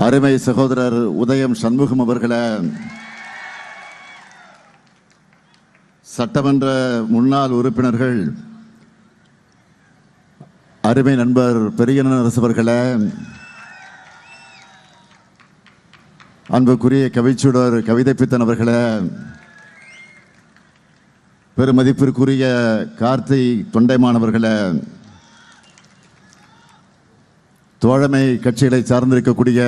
அருமை சகோதரர் உதயம் சண்முகம் அவர்களே, சட்டமன்ற முன்னாள் உறுப்பினர்கள், அருமை நண்பர் பெரியனரசு அவர்களே, அன்புக்குரிய கவிச்சுடர் கவிதைப்பித்தன் அவர்களே, பெருமதிப்பிற்குரிய கார்த்தி தொண்டைமானவர்களே, தோழமை கட்சிகளை சார்ந்திருக்கக்கூடிய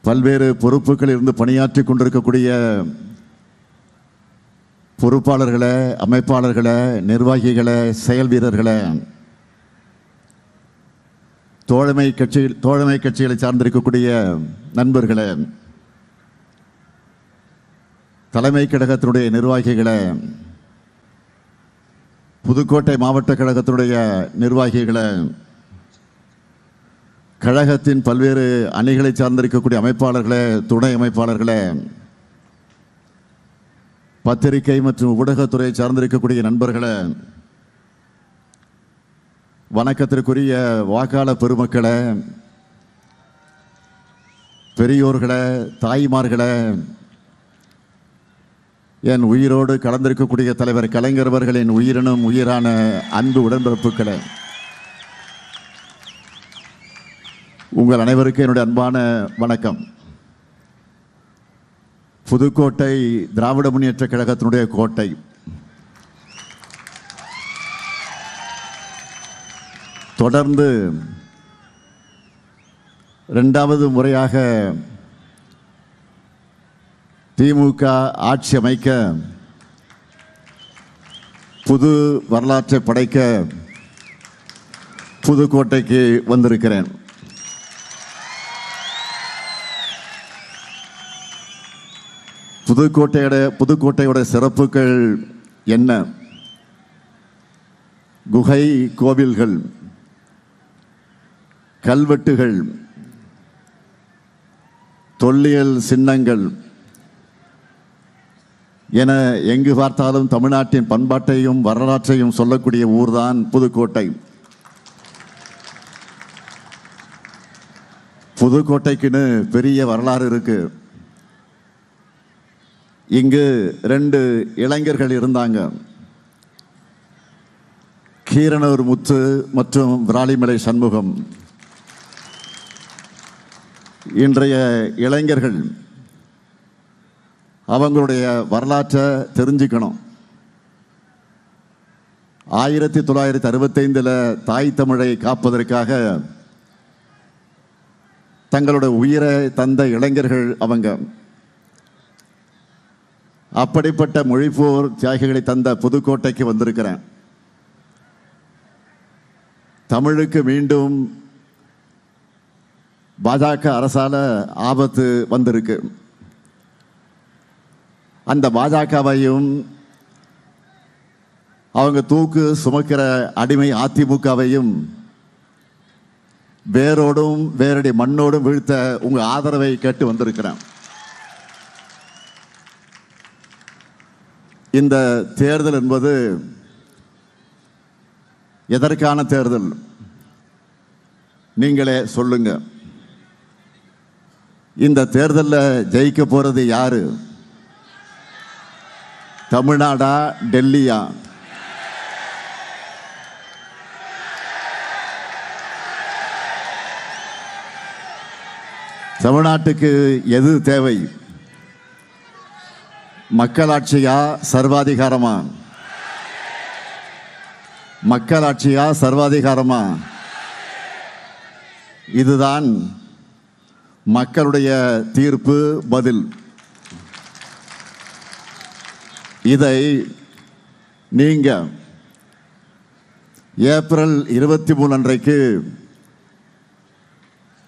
பல்வேறு பொறுப்புகளில் இருந்து பணியாற்றி கொண்டிருக்கக்கூடிய பொறுப்பாளர்களே, அமைப்பாளர்களே, நிர்வாகிகளே, செயல் வீரர்களே, தோழமை கட்சிகளை சார்ந்திருக்கக்கூடிய நண்பர்களே, தலைமை கழகத்தினுடைய நிர்வாகிகளே, புதுக்கோட்டை மாவட்ட கழகத்தினுடைய நிர்வாகிகளே, கழகத்தின் பல்வேறு அணிகளை சார்ந்திருக்கக்கூடிய அமைப்பாளர்களே, துணை அமைப்பாளர்களே, பத்திரிகை மற்றும் ஊடகத்துறையை சார்ந்திருக்கக்கூடிய நண்பர்களே, வணக்கத்திற்குரிய வாக்காளர் பெருமக்களே, பெரியோர்களே, தாய்மார்களே, என் உயிரோடு கலந்திருக்கக்கூடிய தலைவர் கலைஞர் அவர்களின் உயிரினும் உயிரான அன்பு உடன்பிறப்புகளே, உங்கள் அனைவருக்கும் என்னுடைய அன்பான வணக்கம். புதுக்கோட்டை திராவிட முன்னேற்ற கழகத்தினுடைய கோட்டை. தொடர்ந்து இரண்டாவது முறையாக திமுக ஆட்சி அமைக்க, புது வரலாற்றை படைக்க புதுக்கோட்டைக்கு வந்திருக்கிறேன். புதுக்கோட்டையோட சிறப்புகள் என்ன? குகை கோவில்கள், கல்வெட்டுகள், தொல்லியல் சின்னங்கள் என எங்கு பார்த்தாலும் தமிழ்நாட்டின் பண்பாட்டையும் வரலாற்றையும் சொல்லக்கூடிய ஊர்தான் புதுக்கோட்டை. புதுக்கோட்டைக்குன்னு பெரிய வரலாறு இருக்கு. இங்கு 2 இளைஞர்கள் இருந்தாங்க, கீரனூர் முத்து மற்றும் விராலிமலை சண்முகம். இன்றைய இளைஞர்கள் அவங்களுடைய வரலாற்றை தெரிஞ்சுக்கணும். 1965 தாய் தமிழை காப்பதற்காக தங்களோட உயிரை தந்த இளைஞர்கள் அவங்க. அப்படிப்பட்ட மொழிப்போர் தியாகிகளை தந்த புதுக்கோட்டைக்கு வந்திருக்கிறேன். தமிழுக்கு மீண்டும் பாஜக அரசால ஆபத்து வந்திருக்கு. அந்த பாஜகவையும் அவங்க தூக்கு சுமக்கிற அடிமை அதிமுகவையும் வேரோடும் வேரடி மண்ணோடும் வீழ்த்த உங்க ஆதரவை கேட்டு வந்திருக்கிறேன். இந்த தேர்தல் என்பது எதற்கான தேர்தல்? நீங்களே சொல்லுங்க. இந்த தேர்தலில் ஜெயிக்க போறது யாரு? தமிழ்நாடா, டெல்லியா? தமிழ்நாட்டுக்கு எது தேவை? மக்களாட்சியா, சர்வாதிகாரமா? மக்களாட்சியா, சர்வாதிகாரமா? இதுதான் மக்களுடைய தீர்ப்பு, பதில். இதை நீங்க ஏப்ரல் 23 அன்றைக்கு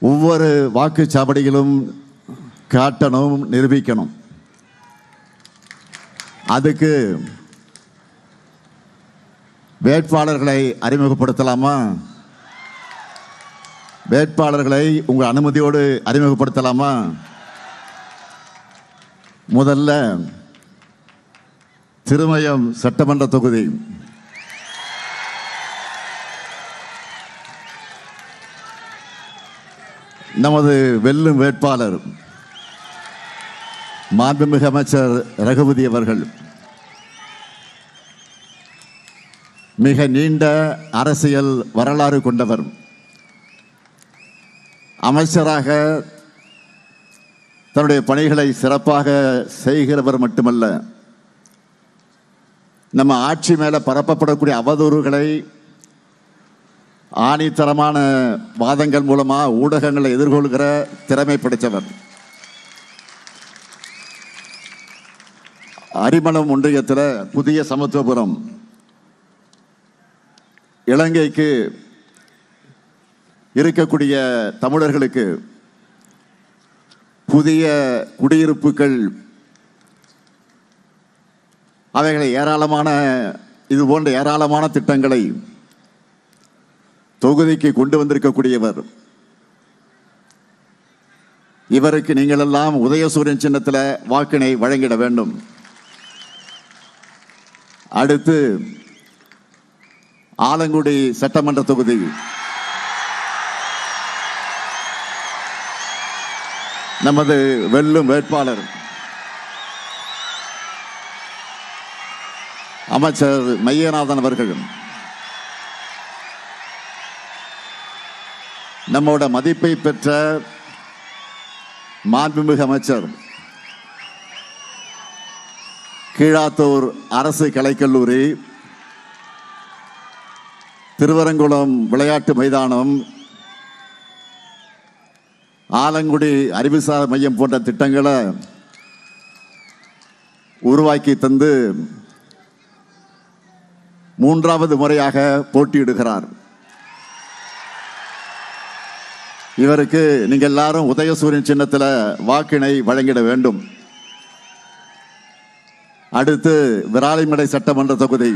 ஒவ்வொரு வாக்குச்சாவடியிலும் காட்டணும், நிரூபிக்கணும். அதுக்கு வேட்பாளர்களை அறிமுகப்படுத்தலாமா? வேட்பாளர்களை உங்கள் அனுமதியோடு அறிமுகப்படுத்தலாமா? முதல்ல திருமயம் சட்டமன்ற தொகுதி நமது வெல்லும் வேட்பாளர் மாண்புமிகு அமைச்சர் ரகுபதி அவர்கள் மிக நீண்ட அரசியல் வரலாறு கொண்டவர். அமைச்சராக தன்னுடைய பணிகளை சிறப்பாக செய்கிறவர் மட்டுமல்ல, நம்ம ஆட்சி மேல பரப்பப்படக்கூடிய அவதூறுகளை ஆணித்தரமான வாதங்கள் மூலமா ஊடகங்களை எதிர்கொள்கிற திறமை படைத்தவர். அரிமளம் ஒன்றியத்தில் புதிய சமத்துவபுரம் இலங்கைக்கு இருக்கக்கூடிய தமிழர்களுக்கு புதிய குடியிருப்புகள் அவைகளை இது போன்ற ஏராளமான திட்டங்களை தொகுதிக்கு கொண்டு வந்திருக்கக்கூடியவர். இவருக்கு நீங்கள் எல்லாம் உதயசூரியன் சின்னத்தில் வாக்கினை வழங்கிட வேண்டும். அடுத்து ஆலங்குடி சட்டமன்ற தொகுதி நமது வெல்லும் வேட்பாளர் அமைச்சர் மையநாதன் அவர்கள் நம்மோட மதிப்பை பெற்ற மாண்புமிகு அமைச்சர் கீழாத்தூர் அரசு கலைக்கல்லூரி, திருவரங்குளம் விளையாட்டு மைதானம், ஆலங்குடி அறிவுசார் மையம் போன்ற திட்டங்களை உருவாக்கி தந்து மூன்றாவது முறையாக போட்டியிடுகிறார். இவருக்கு நீங்கள் எல்லாரும் உதயசூரியன் சின்னத்தில் வாக்கினை வழங்கிட வேண்டும். அடுத்து விராலிமலை சட்டமன்ற தொகுதி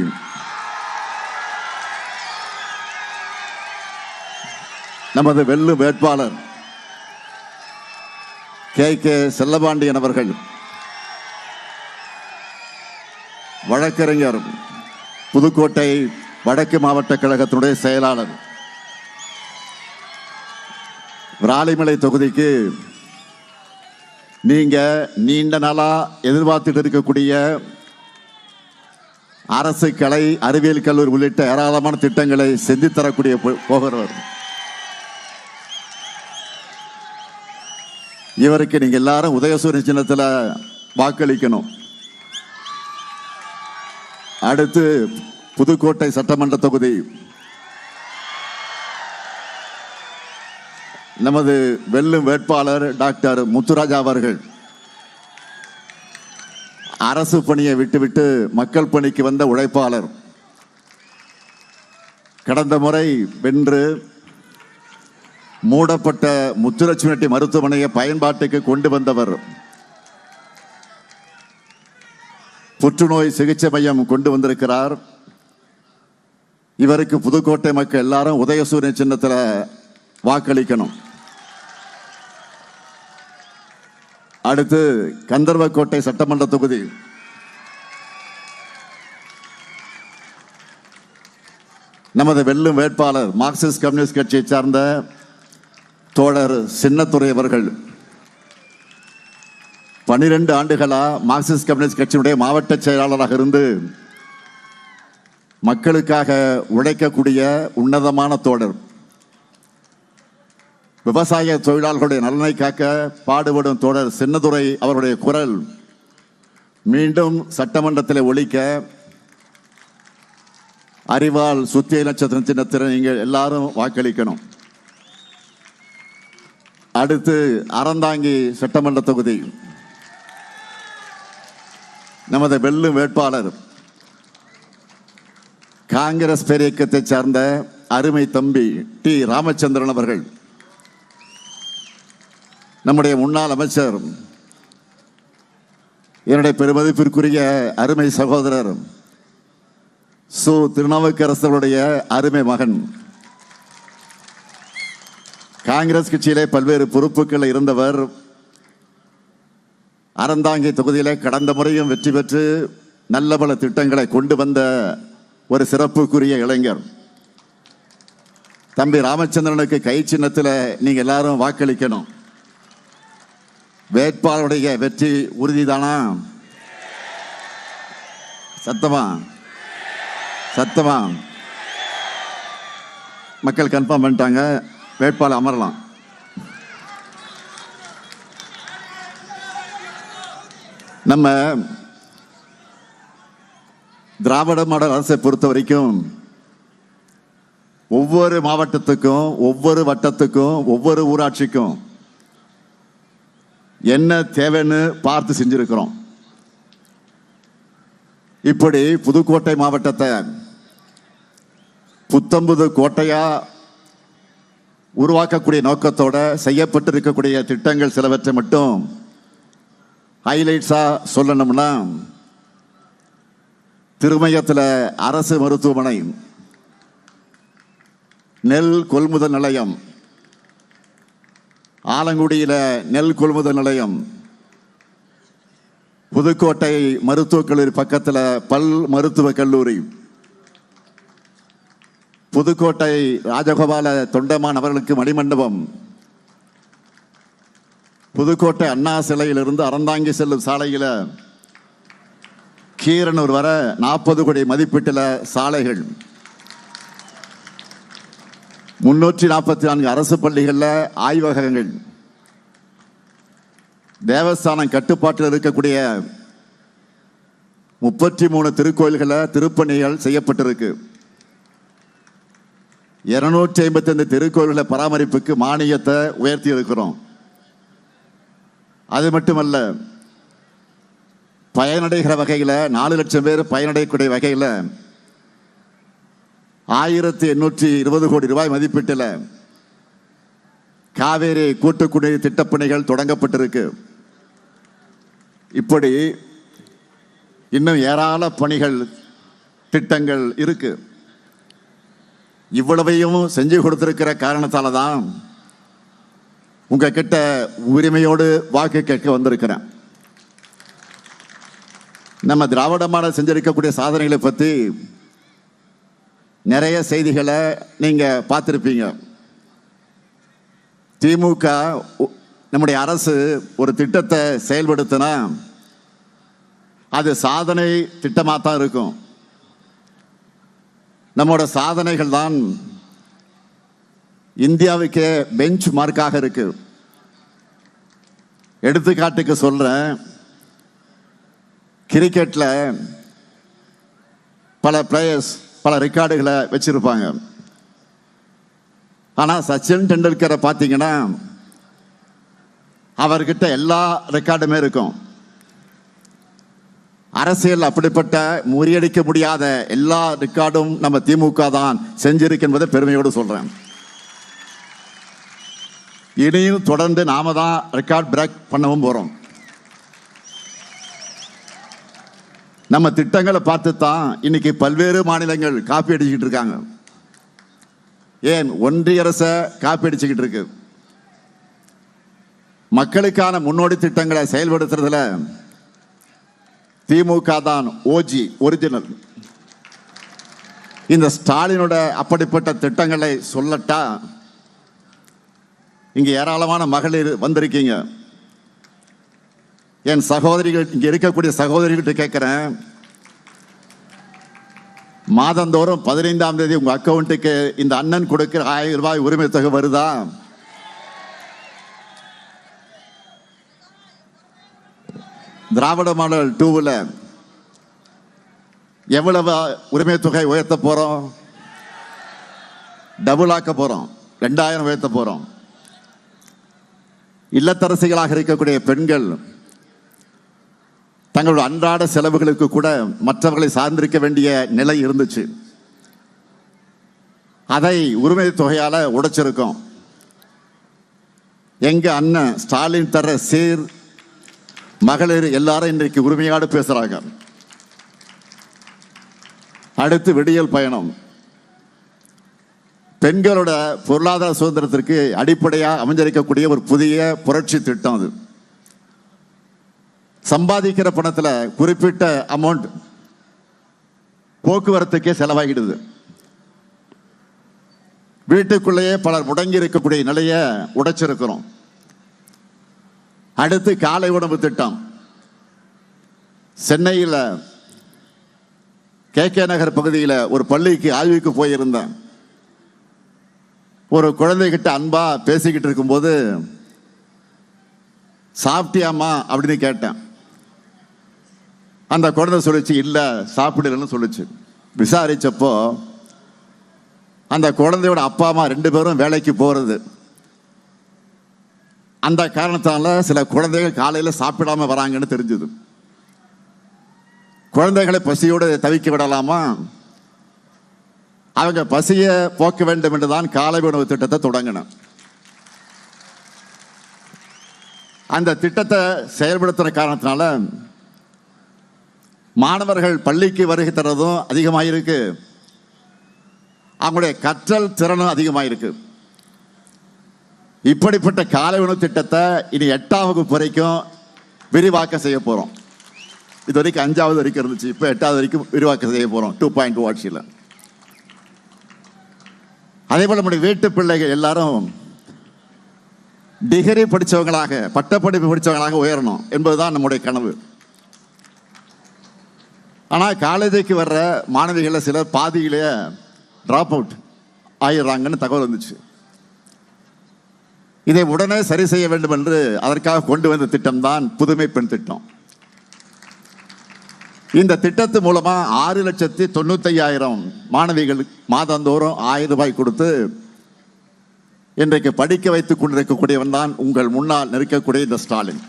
நமது வெல்லும் வேட்பாளர் கே செல்லபாண்டியன் அவர்கள் வழக்கறிஞர், புதுக்கோட்டை வடக்கு மாவட்ட கழகத்தினுடைய செயலாளர். விராலிமலை தொகுதிக்கு நீங்க நீண்ட நாளா எதிர்பார்த்துட்டு இருக்கக்கூடிய அரசு கலை அறிவியல் கல்லூரி உள்ளிட்ட ஏராளமான திட்டங்களை செஞ்சு தரக்கூடிய போகிறவர். இவருக்கு நீங்க எல்லாரும் உதயசூரியன் சின்னத்தில் வாக்களிக்கணும். அடுத்து புதுக்கோட்டை சட்டமன்ற தொகுதி நமது வெல்லும் வேட்பாளர் டாக்டர் முத்துராஜா அவர்கள் அரசு பணியை விட்டுவிட்டு மக்கள் பணிக்கு வந்த உழைப்பாளர். கடந்த முறை வென்று மூடப்பட்ட முத்துலட்சுமி மருத்துவமனையை பயன்பாட்டுக்கு கொண்டு வந்தவர். புற்றுநோய் சிகிச்சை மையம் கொண்டு வந்திருக்கிறார். இவருக்கு புதுக்கோட்டை மக்கள் எல்லாரும் உதயசூரியன் சின்னத்தில் வாக்களிக்கணும். அடுத்து கந்தர்வக்கோட்டை சட்டமன்ற தொகுதி நமது வெல்லும் வேட்பாளர் மார்க்சிஸ்ட் கம்யூனிஸ்ட் கட்சியை சார்ந்த தோழர் சின்னத்துரை அவர்கள் 12 ஆண்டுகளா மார்க்சிஸ்ட் கம்யூனிஸ்ட் கட்சியினுடைய மாவட்ட செயலாளராக இருந்து மக்களுக்காக உழைக்கக்கூடிய உன்னதமான தோழர். விவசாய தொழிலாளர்களுடைய நலனை காக்க பாடுபடும் தோழர் சின்னதுரை அவருடைய குரல் மீண்டும் சட்டமன்றத்தில் ஒலிக்க அறிவால் சுத்திய நட்சத்திரம் சின்னத்தில் நீங்கள் எல்லாரும் வாக்களிக்கணும். அடுத்து அறந்தாங்கி சட்டமன்ற தொகுதி நமது வெல்லும் வேட்பாளர் காங்கிரஸ் பேரியக்கத்தை சார்ந்த அருமை தம்பி டி ராமச்சந்திரன் அவர்கள். நம்முடைய முன்னாள் அமைச்சர், என்னுடைய பெருமதிப்பிற்குரிய அருமை சகோதரர் சு திருநாவுக்கரசருடைய அருமை மகன். காங்கிரஸ் கட்சியிலே பல்வேறு பொறுப்புகளில் இருந்தவர். அறந்தாங்கி தொகுதியிலே கடந்த முறையும் வெற்றி பெற்று நல்ல பல திட்டங்களை கொண்டு வந்த ஒரு சிறப்புக்குரிய இளைஞர். தம்பி ராமச்சந்திரனுக்கு கை சின்னத்தில் நீங்க எல்லாரும் வாக்களிக்கணும். வேட்பாளருடைய வெற்றி உறுதிதானா? சத்தமா சத்தமா மக்கள் கன்ஃபார்ம் பண்ணிட்டாங்க. வேட்பாளர் அமரலாம். நம்ம திராவிட மாடல் அரசை பொறுத்த வரைக்கும் ஒவ்வொரு மாவட்டத்துக்கும், ஒவ்வொரு வட்டத்துக்கும், ஒவ்வொரு ஊராட்சிக்கும் என்ன தேவைன்னு பார்த்து செஞ்சிருக்கிறோம். இப்படி புதுக்கோட்டை மாவட்டத்தை புத்தம்புது கோட்டையா உருவாக்கக்கூடிய நோக்கத்தோட செய்யப்பட்டிருக்கக்கூடிய திட்டங்கள் சிலவற்றை மட்டும் ஹைலைட்ஸா சொல்லணும்னா, திருமயத்தில் அரசு மருத்துவமனை, நெல் கொள்முதல் நிலையம், ஆலங்குடியில் நெல் கொள்முதல் நிலையம், புதுக்கோட்டை மருத்துவக் கல்லூரி பக்கத்தில் பல் மருத்துவக் கல்லூரி, புதுக்கோட்டை ராஜகோபால தொண்டமான் அவர்களுக்கு மணிமண்டபம், புதுக்கோட்டை அண்ணா சிலையிலிருந்து அறந்தாங்கி செல்லும் சாலையில் கீரனூர் வர 40 கோடி மதிப்பீட்டில் சாலைகள், 344 அரசு பள்ளிகளில் ஆய்வகங்கள், தேவஸ்தானம் கட்டுப்பாட்டில் இருக்கக்கூடிய 33 திருக்கோயில்களில் திருப்பணிகள் செய்யப்பட்டிருக்கு. 255 திருக்கோயில்களை பராமரிப்புக்கு மானியத்தை உயர்த்தி இருக்கிறோம். அது மட்டுமல்ல, பயனடைகிற வகையில் 4 லட்சம் பேர் பயனடையக்கூடிய வகையில் 1820 கோடி ரூபாய் மதிப்பீட்டில் காவேரி கூட்டுக்குடிநீர் திட்டப்பணிகள் தொடங்கப்பட்டிருக்கு. இப்படி இன்னும் ஏராள பணிகள், திட்டங்கள் இருக்கு. இவ்வளவையும் செஞ்சு கொடுத்திருக்கிற காரணத்தால தான் உங்ககிட்ட உரிமையோடு வாக்கு கேட்க வந்திருக்கிறேன். நம்ம திராவிட மாடல் செஞ்சிருக்கக்கூடிய சாதனைகளை பற்றி நிறைய செய்திகளை நீங்க பார்த்திருப்பீங்க. திமுக நம்முடைய அரசு ஒரு திட்டத்தை செயல்படுத்தினா அது சாதனை திட்டமாக தான் இருக்கும். நம்மோட சாதனைகள் தான் இந்தியாவுக்கே பெஞ்ச் மார்க்காக இருக்கு. எடுத்துக்காட்டுக்கு சொல்றேன், கிரிக்கெட்ல பல பிளேயர்ஸ் பல ரெக்கார்டுகளை வச்சிருப்பாங்க. ஆனா சச்சின் டெண்டுல்கரை பார்த்தீங்கன்னா அவர்கிட்ட எல்லா ரெக்கார்டுமே இருக்கும். அரசியல் அப்படிப்பட்ட முறியடிக்க முடியாத எல்லா ரெக்கார்டும் நம்ம திமுக தான் செஞ்சிருக்கு என்பதை பெருமையோடு சொல்றேன். இனியும் தொடர்ந்து நாம தான் ரெக்கார்ட் பிரேக் பண்ணவும் போறோம். நம்ம திட்டங்களை பார்த்து தான் இன்னைக்கு பல்வேறு மாநிலங்கள் காப்பி அடிச்சுக்கிட்டு இருக்காங்க. ஏன் ஒன்றிய அரசை காப்பி அடிச்சுக்கிட்டு இருக்கு. மக்களுக்கான முன்னோடி திட்டங்களை செயல்படுத்துறதுல திமுக தான் ஓஜி, ஒரிஜினல். இந்த ஸ்டாலினோட அப்படிப்பட்ட திட்டங்களை சொல்லட்டா, இங்க ஏராளமான மகளிர் வந்திருக்கீங்க. என் சகோதரிகள், இங்க இருக்கக்கூடிய சகோதரிகிட்ட கேட்கிறேன், மாதந்தோறும் 15ஆம் தேதி உங்க அக்கௌண்ட்டுக்கு இந்த அண்ணன் கொடுக்கிற 1000 ரூபாய் உரிமை தொகை வருதா? திராவிட மாடல் 2ல எவ்வளவு உரிமை தொகை உயர்த்த போறோம்? டபுள் ஆக்க போறோம். 2000 உயர்த்த போறோம். இல்லத்தரசிகளாக இருக்கக்கூடிய பெண்கள் தங்களோட அன்றாட செலவுகளுக்கு கூட மற்றவர்களை சார்ந்திருக்க வேண்டிய நிலை இருந்துச்சு. அதை உரிமை தொகையால உடைச்சிருக்கோம். எங்க அண்ணன் ஸ்டாலின் தர சீர் மகளிர் எல்லாரும் இன்றைக்கு உரிமையோடு பேசுறாங்க. அடுத்து விடியல் பயணம். பெண்களோட பொருளாதார சுதந்திரத்திற்கு அடிப்படையாக அமைஞ்சிருக்கக்கூடிய ஒரு புதிய புரட்சி திட்டம். அது சம்பாதிக்கிற பணத்தில் குறிப்பிட்ட அமௌண்ட் போக்குவரத்துக்கே செலவாகிடுது. வீட்டுக்குள்ளேயே பலர் முடங்கி இருக்கக்கூடிய நிலையை உடைச்சிருக்கிறோம். அடுத்து காலை உணவு திட்டம். சென்னையில் KK நகர் பகுதியில் ஒரு பள்ளிக்கு ஆய்வுக்கு போயிருந்தேன். ஒரு குழந்தைகிட்ட அன்பா பேசிக்கிட்டு இருக்கும்போது, சாப்பிட்டியாமா அப்படின்னு கேட்டேன். அந்த குழந்தை சொல்லிச்சு, இல்லை சாப்பிடலன்னு சொல்லிச்சு. விசாரிச்சப்போ அந்த குழந்தையோட அப்பா அம்மா 2 பேரும் வேலைக்கு போறது. அந்த காரணத்தால சில குழந்தைகள் காலையில் சாப்பிடாம வராங்கன்னு தெரிஞ்சது. குழந்தைகளை பசியோடு தவிக்க விடலாமா? அவங்க பசியை போக்க வேண்டும் என்றுதான் காலை உணவு திட்டத்தை தொடங்கினேன். அந்த திட்டத்தை செயல்படுத்துகிற காரணத்தினால மாணவர்கள் பள்ளிக்கு வருகை தரதும் அதிகமாயிருக்கு, அவங்களுடைய கற்றல் திறனும் அதிகமாயிருக்கு. இப்படிப்பட்ட காலை உணவு திட்டத்தை இனி 8ஆம் வகுப்பு வரைக்கும் விரிவாக்கம் செய்ய போறோம். இது வரைக்கும் 5வது வரைக்கும் இருந்துச்சு, இப்போ 8வது வரைக்கும் விரிவாக்கம் செய்ய போறோம் 2.2 ஆட்சியில். அதே போல நம்முடைய வீட்டு பிள்ளைகள் எல்லாரும் டிகிரி படித்தவங்களாக, பட்டப்படிப்பு படித்தவங்களாக உயரணும் என்பதுதான் நம்முடைய கனவு. ஆனால் காலேஜுக்கு வர்ற மாணவிகளை சிலர் பாதியிலேயே ட்ராப் அவுட் ஆயிடுறாங்கன்னு தகவல் வந்துச்சு. இதை உடனே சரி செய்ய வேண்டும் என்று அதற்காக கொண்டு வந்த திட்டம் தான் புதுமை பெண் திட்டம். இந்த திட்டத்து மூலமா 6,95,000 மாணவிகள் மாதந்தோறும் 1000 ரூபாய் கொடுத்து இன்றைக்கு படிக்க வைத்துக் கொண்டிருக்கக்கூடியவன் தான் உங்கள் முன்னால் நிற்கக்கூடிய இந்த ஸ்டாலின்.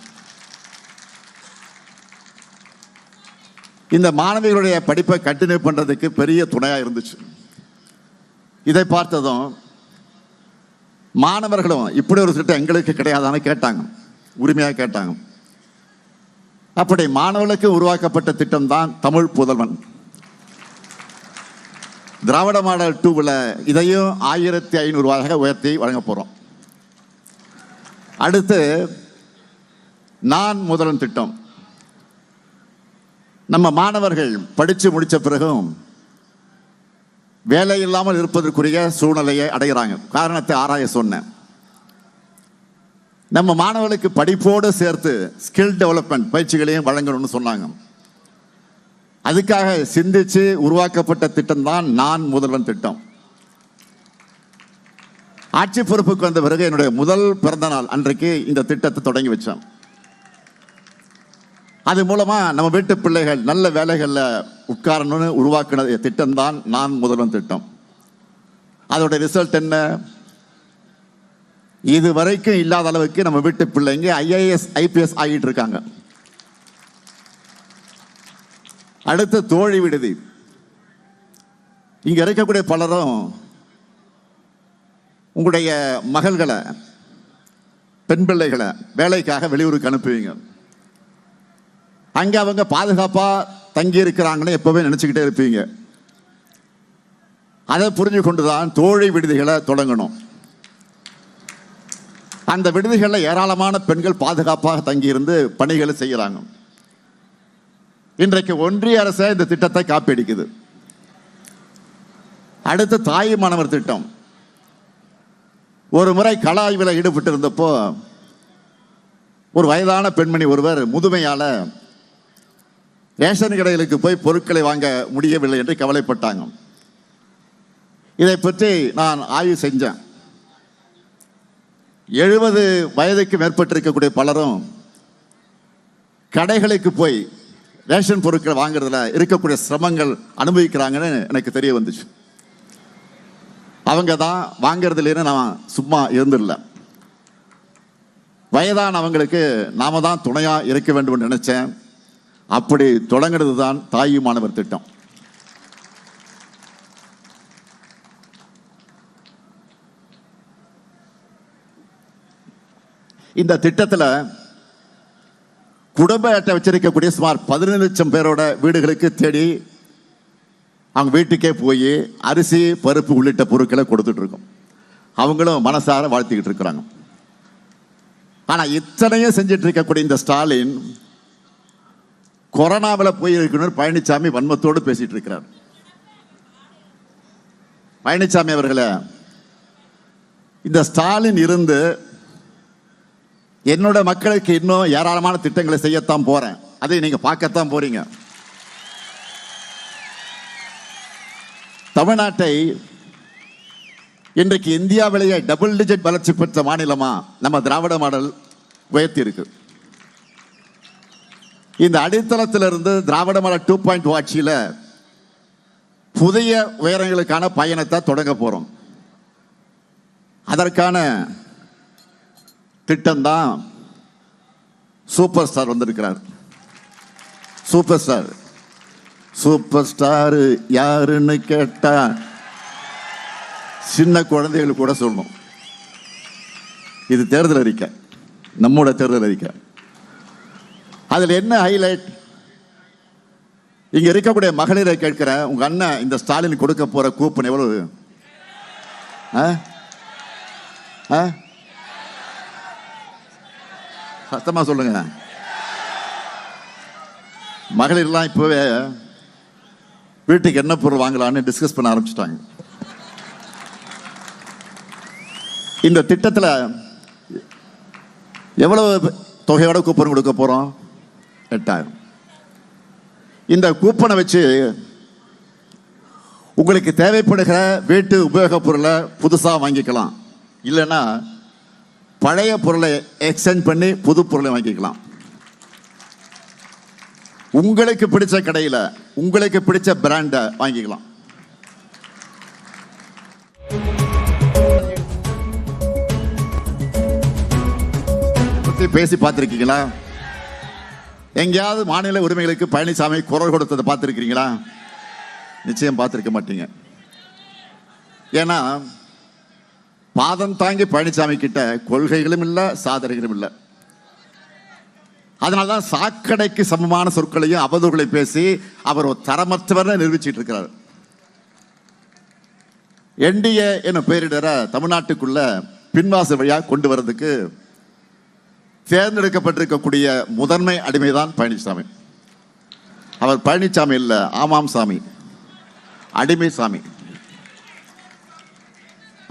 இந்த மாணவிகளுடைய படிப்பை கண்டினியூ பண்றதுக்கு பெரிய துணையா இருந்துச்சு. இதை பார்த்ததும் மாணவர்களும் இப்படி ஒரு திட்டம் எங்களுக்கு கிடையாதான்னு கேட்டாங்க, உரிமையாக கேட்டாங்க. அப்படி மாணவர்களுக்கு உருவாக்கப்பட்ட திட்டம் தான் தமிழ் புதல்வன். திராவிட மாடல் 2வில் இதையும் 1500 ரூபாயாக உயர்த்தி வழங்க போறோம். அடுத்து நான் முதல்வன் திட்டம். நம்ம மாணவர்கள் படித்து முடித்த பிறகும் வேலை இல்லாமல் இருப்பதற்குரிய சூழ்நிலையை அடைகிறாங்க. காரணத்தை ஆராய சொன்னேன். நம்ம மாணவர்களுக்கு படிப்போடு சேர்த்து ஸ்கில் டெவலப்மெண்ட் பயிற்சிகளையும் வழங்கணும்னு சொன்னாங்க. அதுக்காக சிந்திச்சு உருவாக்கப்பட்ட திட்டம் தான் நான் முதல்வன் திட்டம். ஆட்சி பொறுப்புக்கு வந்த பிறகு என்னுடைய முதல் பிறந்த நாள் அன்றைக்கு இந்த திட்டத்தை தொடங்கி வச்சோம். அது மூலமா நம்ம வீட்டு பிள்ளைகள் நல்ல வேலைகளில் உட்காரணும்னு உருவாக்கின திட்டம் தான் நான் முதல்வன் திட்டம். அதோட ரிசல்ட் என்ன? இது வரைக்கும் இல்லாத அளவுக்கு நம்ம வீட்டு பிள்ளைங்க IAS IPS ஆகிட்டு இருக்காங்க. அடுத்து தோழி விடுதி. இங்க இருக்கக்கூடிய பலரும் உங்களுடைய மகள்களை, பெண் பிள்ளைகளை வேலைக்காக வெளியூருக்கு அனுப்புவீங்க. அங்க அவங்க பாதுகாப்பா தங்கி இருக்கிறாங்கன்னு எப்பவுமே நினைச்சுக்கிட்டே இருப்பீங்க. அதை புரிஞ்சு கொண்டுதான் தோழி விடுதிகளை தொடங்கணும். அந்த விடுதிகளில் ஏராளமான பெண்கள் பாதுகாப்பாக தங்கியிருந்து பணிகளை செய்கிறாங்க. இன்றைக்கு ஒன்றிய அரசு இந்த திட்டத்தை காப்பீடிக்குது. அடுத்து தாய் மாணவர் திட்டம். ஒரு முறை கள ஆய்வில் ஈடுபட்டு இருந்தப்போ ஒரு வயதான பெண்மணி ஒருவர் முதுமையால ரேஷன் கடைகளுக்கு போய் பொருட்களை வாங்க முடியவில்லை என்று கவலைப்பட்டாங்க. இதை பற்றி நான் ஆய்வு செஞ்சேன். 70 வயதுக்கு மேற்பட்டிருக்கக்கூடிய பலரும் கடைகளுக்கு போய் ரேஷன் பொருட்களை வாங்குறதுல இருக்கக்கூடிய சிரமங்கள் அனுபவிக்கிறாங்கன்னு எனக்கு தெரிய வந்துச்சு. அவங்க தான் வாங்கிறதுலேருந்து நான் சும்மா இருந்துடல. வயதான அவங்களுக்கு நாம தான் துணையா இருக்க வேண்டும் என்று நினைச்சேன். அப்படி தொடங்கிறது தான் தாய் மாணவர் திட்டம். இந்த திட்டத்தில் குடும்ப அட்டை வச்சிருக்கக்கூடிய சுமார் 15 லட்சம் பேரோட வீடுகளுக்கு தேடி அவங்க வீட்டுக்கே போய் அரிசி, பருப்பு உள்ளிட்ட பொருட்களை கொடுத்துட்டு இருக்கோம். அவங்களும் மனசார வாழ்த்திக்கிட்டு இருக்கிறாங்க. ஆனா இத்தனையும் செஞ்சிட்டு இருக்கக்கூடிய இந்த ஸ்டாலின் கொரோனாவில் போய் இருக்கணும். பழனிசாமி வன்மத்தோடு பேசிட்டு இருக்கிறார். பழனிசாமி அவர்களை இந்த ஸ்டாலின் இருந்து என்னோட மக்களுக்கு இன்னும் ஏராளமான திட்டங்களை செய்யத்தான் போறேன். அதை நீங்க பார்க்கத்தான் போறீங்க. தமிழ்நாட்டை இன்றைக்கு இந்தியாவிலேயே டபுள் டிஜிட் வளர்ச்சி பெற்ற மாநிலமா நம்ம திராவிட மாடல் உயர்த்தி இருக்கு. இந்த அடித்தளத்திலிருந்து திராவிட மாடல் 2.0 ஆட்சியில் புதிய உயரங்களுக்கான பயணத்தை தொடங்க போறோம். அதற்கான திட்டம் தான் சூப்பர் ஸ்டார் வந்திருக்கிறார். சூப்பர் ஸ்டார் சூப்பர் ஸ்டார் யாருன்னு கேட்டா சின்ன குழந்தைகள் கூட சொல்லணும். இது தேர்தல் அறிக்கை, நம்மோட தேர்தல் அறிக்கை. அதில் என்ன ஹைலைட்? இங்க இருக்கக்கூடிய மகளிரை கேட்கிறேன், உங்க அண்ணன் இந்த ஸ்டாலின் கொடுக்க போற கூப்பன் எவ்வளவு? சத்தமா சொல்லுங்க. மகளிர்லாம் இப்பவே வீட்டுக்கு என்ன பொருள் வாங்கலான்னு டிஸ்கஸ் பண்ண ஆரம்பிச்சுட்டாங்க. இந்த திட்டத்தில் எவ்வளவு தொகையோட கூப்பன் கொடுக்க போறோம்? 8000. இந்த கூப்பனை வச்சு உங்களுக்கு தேவைப்படுகிற வீட்டு உபயோகப் பொருளை புதுசா வாங்கிக்கலாம். இல்லைன்னா பழைய பொருளை எக்ஸ்சேஞ்ச் பண்ணி புது பொருளை வாங்கிக்கலாம். உங்களுக்கு பிடிச்ச கடையில் உங்களுக்கு பிடிச்ச பிராண்டை வாங்கிக்கலாம். பேசி பார்த்திருக்கீங்களா? எங்கேயாவது மாநில உரிமைகளுக்கு பழனிசாமி குரல் கொடுத்ததை பார்த்திருக்கிறீங்களா? நிச்சயம் பார்த்திருக்க மாட்டீங்க. ஏன்னா பாதம் தாங்கி பழனிசாமி கிட்ட கொள்கைகளும் இல்லை, சாதனைகளும் இல்லை. அதனால்தான் சாக்கடைக்கு சமமான சொற்களையும் அவதூறுகளை பேசி அவர் ஒரு தரமற்றவர் நிரூபிச்சிட்டு இருக்கிறார். என்டிஏ என பெயரிடற தமிழ்நாட்டுக்குள்ள பின்வாசல் வழியாக கொண்டு வரதுக்கு தேர்ந்தெடுக்கப்பட்டிருக்கக்கூடிய முதன்மை அடிமைதான் பழனிசாமி. அவர் பழனிசாமி இல்ல, ஆமாம் சாமி, அடிமை சாமி.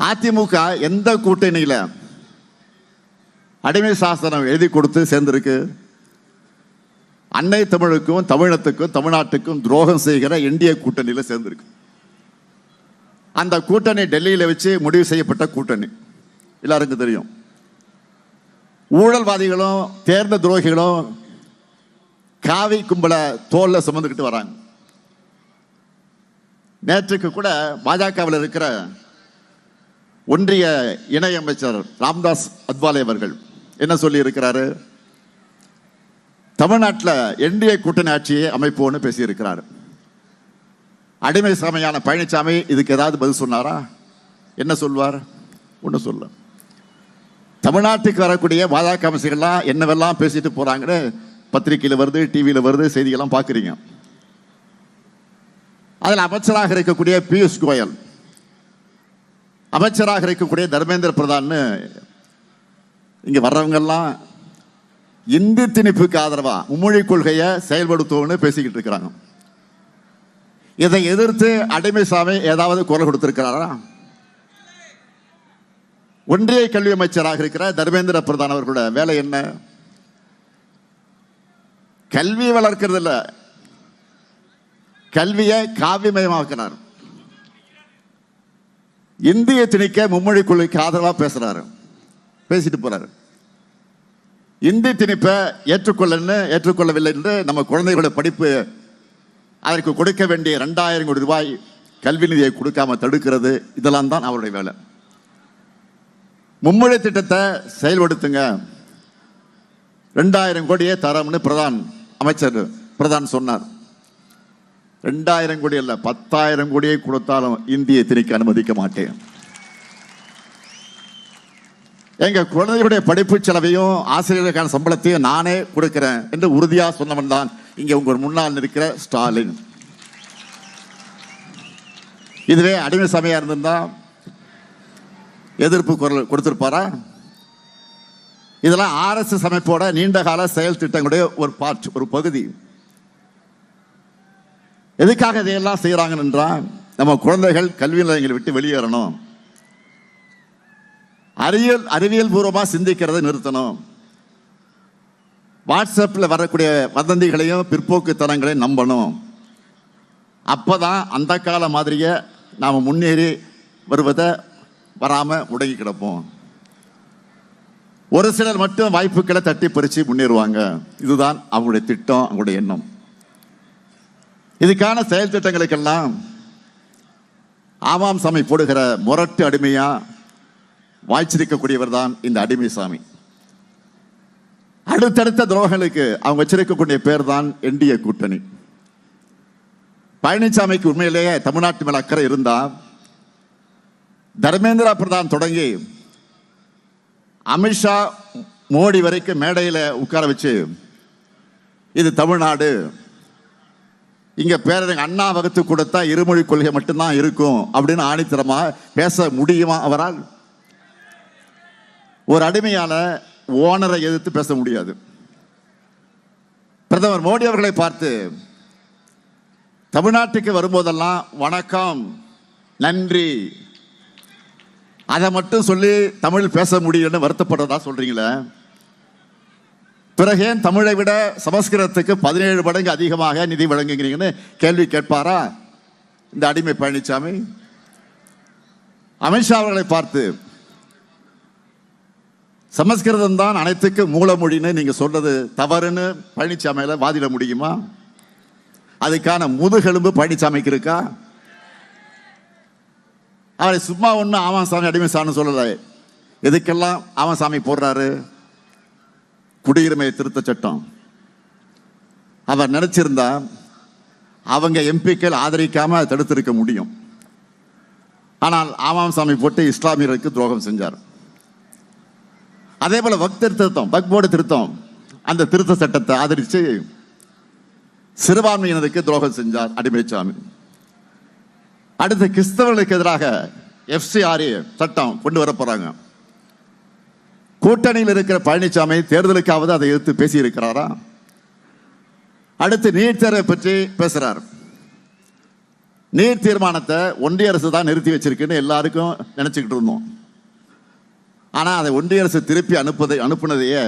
அதிமுக எந்த கூட்டணியில அடிமை சாசனம் எழுதி கொடுத்து சேர்ந்திருக்கு? அன்னை தமிழுக்கும் தமிழத்துக்கும் தமிழ்நாட்டுக்கும் துரோகம் செய்கிற என்டிஏ கூட்டணியில் சேர்ந்திருக்கு. அந்த கூட்டணி டெல்லியில் வச்சு முடிவு செய்யப்பட்ட கூட்டணி எல்லாருக்கும் தெரியும். ஊழல்வாதிகளும் தேர்ந்த துரோகிகளும் காவி கும்பலை தோல்ல சுமந்துக்கிட்டு வராங்க. நேற்றுக்கு கூட பாஜகவில் இருக்கிற ஒன்றிய இணையமைச்சர் ராம்தாஸ் அத்வாலே அவர்கள் என்ன சொல்லி இருக்கிறாரு? தமிழ்நாட்டில் என்டிஏ கூட்டணி ஆட்சியை அமைப்போன்னு பேசி இருக்கிறார். அடிமை சாமியான பழனிசாமி இதுக்கு ஏதாவது பதில் சொன்னாரா? என்ன சொல்வார்? ஒன்றும் சொல்ல. தமிழ்நாட்டுக்கு வரக்கூடிய பாஜக அமைச்சர்கள்லாம் என்னவெல்லாம் பேசிட்டு போறாங்கன்னு பத்திரிகையில் வருது, டிவியில் வருது, செய்திகள்லாம் பார்க்குறீங்க. அதில் அமைச்சராக இருக்கக்கூடிய பியூஷ் கோயல், அமைச்சராக இருக்கக்கூடிய தர்மேந்திர பிரதான், இங்க வர்றவங்கெல்லாம் இந்தி திணிப்புக்கு ஆதரவா மும்மொழி கொள்கையை செயல்படுத்துவோம்னு பேசிக்கிட்டு இருக்கிறாங்க. இதை எதிர்த்து அடிமைசாமி ஏதாவது குரல் கொடுத்திருக்கிறாரா? ஒன்றிய கல்வி அமைச்சராக இருக்கிற தர்மேந்திர பிரதான் அவர்களோட வேலை என்ன? கல்வி வளர்க்கிறது இல்ல, கல்வியை காவியமயமாக்கிறார். இந்திய திணிக்க மும்மொழி கொள்கைக்கு ஆதரவா பேசுறாரு, பேசிட்டு போறாரு. இந்தி திணிப்பை ஏற்றுக்கொள்ளவில்லை என்று நம்ம குழந்தைகளோட படிப்பு அதற்கு கொடுக்க வேண்டிய 2000 கோடி ரூபாய் கல்வி நிதியை கொடுக்காம தடுக்கிறது, இதெல்லாம் தான் அவருடைய வேலை. மும்மொழி திட்டத்தை செயல்படுத்துங்க, 2000 கோடியே தரம்னு அமைச்சர் பிரதான் சொன்னார். 2000 கோடி அல்ல, 10,000 கோடியை கொடுத்தாலும் இந்தியை திணிக்க அனுமதிக்க மாட்டேன். எங்க குழந்தைகளுடைய படிப்பு செலவையும் ஆசிரியர்களுக்கான சம்பளத்தையும் நானே கொடுக்கிறேன் என்று உறுதியா சொன்னவன் தான் இங்க உங்க முன்னால் இருக்கிற ஸ்டாலின். இதுவே அடிமை சமையா இருந்திருந்தா எதிர்ப்பு குரல் கொடுத்திருப்பாரா? இதெல்லாம் RSS அமைப்போட நீண்ட கால செயல் திட்டங்களுடைய ஒரு பார்ட், ஒரு பகுதி. எதுக்காக இதையெல்லாம் செய்யறாங்க என்றால் நம்ம குழந்தைகள் கல்வி நிலையங்களை விட்டு வெளியேறணும். அறிவியல் பூர்வமாக சிந்திக்கிறதை நிறுத்தணும். வாட்ஸ்அப்பில் வரக்கூடிய வதந்திகளையும் பிற்போக்குத்தனங்களையும் நம்பணும். அப்போதான் அந்த கால மாதிரியே நாம் முன்னேறி வருவதை வராமல் முடங்கி கிடப்போம். ஒரு சிலர் மட்டும் வாய்ப்புகளை தட்டி பறித்து முன்னேறுவாங்க. இதுதான் அவங்களுடைய திட்டம், அவங்களுடைய எண்ணம். இதுக்கான செயல் திட்டங்களுக்கெல்லாம் ஆமாம் சாமி போடுகிற முரட்டு அடிமையா வாய்ச்சிருக்கக்கூடியவர் தான் இந்த அடிமை சாமி. அடுத்தடுத்த துரோகங்களுக்கு அவங்க வச்சிருக்கக்கூடிய பேர் தான் என்டிஏ கூட்டணி. பழனிசாமிக்கு உண்மையிலேயே தமிழ்நாட்டு மேல் அக்கறை இருந்தா தர்மேந்திரா பிரதான் தொடங்கி அமித்ஷா மோடி வரைக்கும் மேடையில் உட்கார வச்சு இது தமிழ்நாடு, இங்க பேரறிஞர் அண்ணா வகுத்து கொடுத்தா இருமொழி கொள்கை மட்டும்தான் இருக்கும் அப்படின்னு ஆணித்தரமா பேச முடியுமா அவரால்? ஒரு அடிமையான ஓனரை எதிர்த்து பேச முடியாது. பிரதமர் மோடி அவர்களை பார்த்து தமிழ்நாட்டுக்கு வரும்போதெல்லாம் வணக்கம், நன்றி, அதை மட்டும் சொல்லி தமிழ் பேச முடியும்னு வருத்தப்படுறதா சொல்றீங்களே. பிறகு ஏன் தமிழை விட சமஸ்கிருதத்துக்கு 17 மடங்கு அதிகமாக நிதி வழங்குகிறீங்கன்னு கேள்வி கேட்பாரா இந்த அடிமை பழனிசாமி? அமித்ஷா அவர்களை பார்த்து சமஸ்கிருதம் தான் அனைத்துக்கு மூலமொழின்னு நீங்க சொல்றது தவறுன்னு பழனிசாமியில வாதிட முடியுமா? அதுக்கான முதுகெலும்பு பழனிசாமிக்கு இருக்கா? அவரை சும்மா ஒன்றும் ஆமாம் சாமி அடிமை சாமி சொல்லல. எதுக்கெல்லாம் ஆமாம் சாமி போடுறாரு? குடியுரிமை திருத்த சட்டம் அவர் நினைச்சிருந்தா அவங்க எம்பிக்கள் ஆதரிக்காம தடுத்திருக்க முடியும். ஆனால் ஆமாம் சாமி போட்டு இஸ்லாமியர்களுக்கு துரோகம் செஞ்சார். அதே போல வக்ஃப் போர்டு திருத்தம், அந்த திருத்த சட்டத்தை ஆதரித்து சிறுபான்மையினருக்கு துரோகம் செஞ்சார் அடிமைசாமி. அடுத்து கிறிஸ்தவர்களுக்கு எதிராக FCRA சட்டம் கொண்டு வர போறாங்க. கூட்டணியில் இருக்கிற பழனிசாமி தேர்தலுக்காவது அதை எதிர்த்து பேசி இருக்கிறாரா? அடுத்து நீட் தேர்வை பற்றி பேசுறார். நீட் தீர்மானத்தை ஒன்றிய அரசு தான் நிறுத்தி வச்சிருக்குன்னு எல்லாருக்கும் நினைச்சுக்கிட்டு இருந்தோம். ஆனா அதை ஒன்றிய அரசு திருப்பி அனுப்புனதையே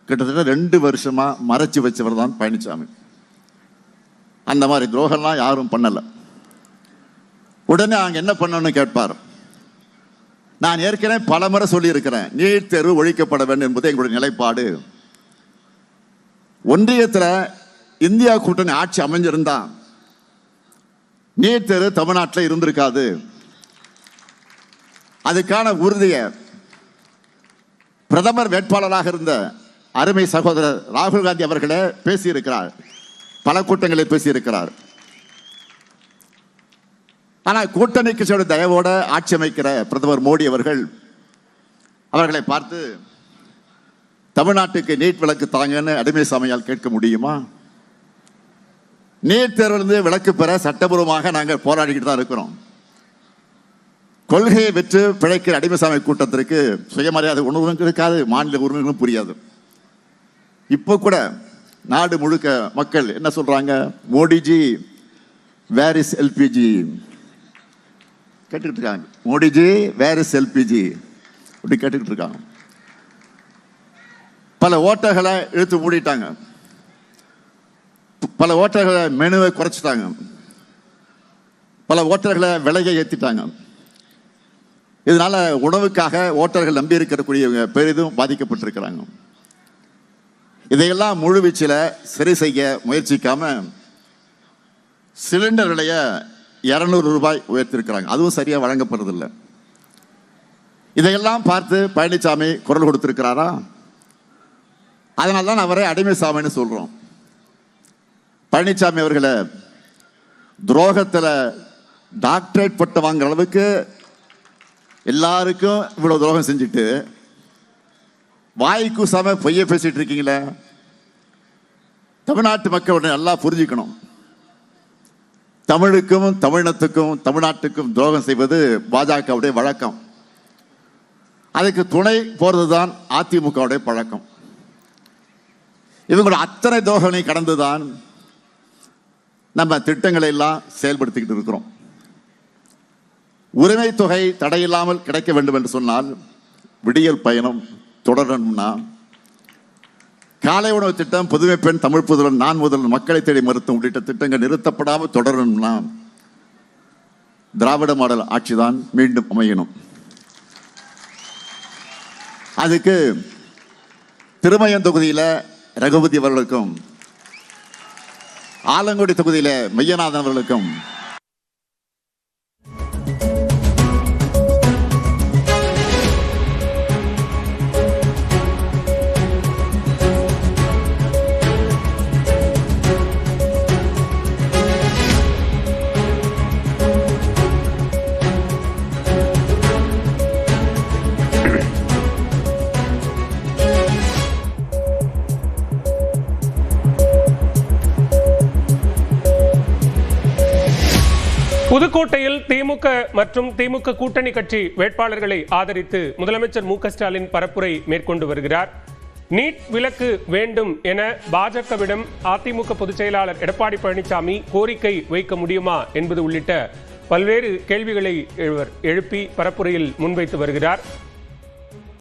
கிட்டத்தட்ட 2 வருஷமா மறைச்சு வச்சவர் தான் பழனிசாமி. அந்த மாதிரி துரோகம்லாம் யாரும் பண்ணல. உடனே அங்க என்ன பண்ணணும்னு கேட்பார். நான் ஏற்கனவே பல முறை சொல்லி இருக்கிறேன், நீட் தேர்வு ஒழிக்கப்பட வேண்டும் என்பது எங்களுடைய நிலைப்பாடு. ஒன்றியத்தில் இந்தியா கூட்டணி ஆட்சி அமைஞ்சிருந்தா நீட் தேர்வு தமிழ்நாட்டில் இருந்திருக்காது. அதுக்கான உறுதியை பிரதமர் வேட்பாளராக இருந்த அருமை சகோதரர் ராகுல் காந்தி அவர்களே பேசியிருக்கிறார், பல கூட்டங்களில் பேசியிருக்கிறார். ஆனால் கூட்டணி கட்சியோட தயவோட ஆட்சி அமைக்கிற பிரதமர் மோடி அவர்களை பார்த்து தமிழ்நாட்டுக்கு நீட் விலக்கு தாங்கன்னு அடிமை சாமியால் கேட்க முடியுமா? நீட் தேர்விலிருந்து விலக்கு பெற சட்டபூர்வமாக நாங்கள் போராடிக்கிட்டு தான் இருக்கிறோம். கொள்கையை வெற்று பிழைக்கிற அடிமைசாமி கூட்டத்திற்கு சுயமரியாதை உணர்வும் இருக்காது, மாநில உரிமைகளும் புரியாது. இப்போ கூட நாடு முழுக்க மக்கள் என்ன சொல்றாங்க? மோடிஜி வேர் இஸ் எல்பிஜி கேட்டுக்கிட்டு இருக்காங்க. மோடிஜி வேர் இஸ் எல்பிஜி அப்படி கேட்டுக்கிட்டு இருக்காங்க. பல ஓட்டர்களை இழுத்து மூடிட்டாங்க, பல ஓட்டர்களை மெனுவை குறைச்சிட்டாங்க, பல ஓட்டர்களை விலையை ஏற்றிட்டாங்க. இதனால உணவுக்காக ஓட்டர்கள் நம்பி இருக்கக்கூடியவங்க பெரிதும் பாதிக்கப்பட்டிருக்கிறாங்க. இதையெல்லாம் முழுவீச்சில் சரி செய்ய முயற்சிக்காம சிலிண்டர் விலைய 200 ரூபாய் உயர்த்திருக்கிறாங்க. அதுவும் சரியா வழங்கப்படுறதில்லை. இதையெல்லாம் பார்த்து பழனிசாமி குரல் கொடுத்திருக்கிறாரா? அதனால்தான் அவரை அடிமை சாமின்னு சொல்றோம். பழனிசாமி அவர்களை துரோகத்தில் டாக்டரேட் பட்டம் வாங்குற அளவுக்கு எல்லாருக்கும் இவ்வளவு துரோகம் செஞ்சுட்டு வாய்க்கு சம பொய்ய பேசிட்டு இருக்கீங்களே. தமிழ்நாட்டு மக்கள் நல்லா புரிஞ்சுக்கணும், தமிழுக்கும் தமிழினத்துக்கும் தமிழ்நாட்டுக்கும் துரோகம் செய்வது பாஜகவுடைய வழக்கம். அதுக்கு துணை போறதுதான் அதிமுகவுடைய பழக்கம். இவங்களோட அத்தனை துரோகங்களை கடந்துதான் நம்ம திட்டங்களை எல்லாம் செயல்படுத்திக்கிட்டு இருக்கிறோம். உரிமை தொகை தடையில்லாமல் கிடைக்க வேண்டும் என்று சொன்னால் விடியல் பயணம் தொடரணும்னா, காலை உணவு திட்டம், புதுமை பெண், தமிழ் புதல்வன், நான் முதல்வன், மக்களை தேடி மருத்துவம் உள்ளிட்ட திட்டங்கள் நிறுத்தப்படாமல் தொடரணும்னா திராவிட மாடல் ஆட்சிதான் மீண்டும் அமையணும். அதுக்கு திருமயம் தொகுதியில ரகுபதி அவர்களுக்கும், ஆலங்குடி தொகுதியில மையநாதன் அவர்களுக்கும், புதுக்கோட்டையில் திமுக மற்றும் திமுக கூட்டணி கட்சி வேட்பாளர்களை ஆதரித்து முதலமைச்சர் மு.க. ஸ்டாலின் பரப்புரை மேற்கொண்டு வருகிறார். நீட் விலக்கு வேண்டும் என பாஜகவிடம் அதிமுக பொதுச் செயலாளர் எடப்பாடி பழனிசாமி கோரிக்கை வைக்க முடியுமா என்பது உள்ளிட்ட பல்வேறு கேள்விகளை எழுப்பி பரப்புரையில் முன்வைத்து வருகிறார்.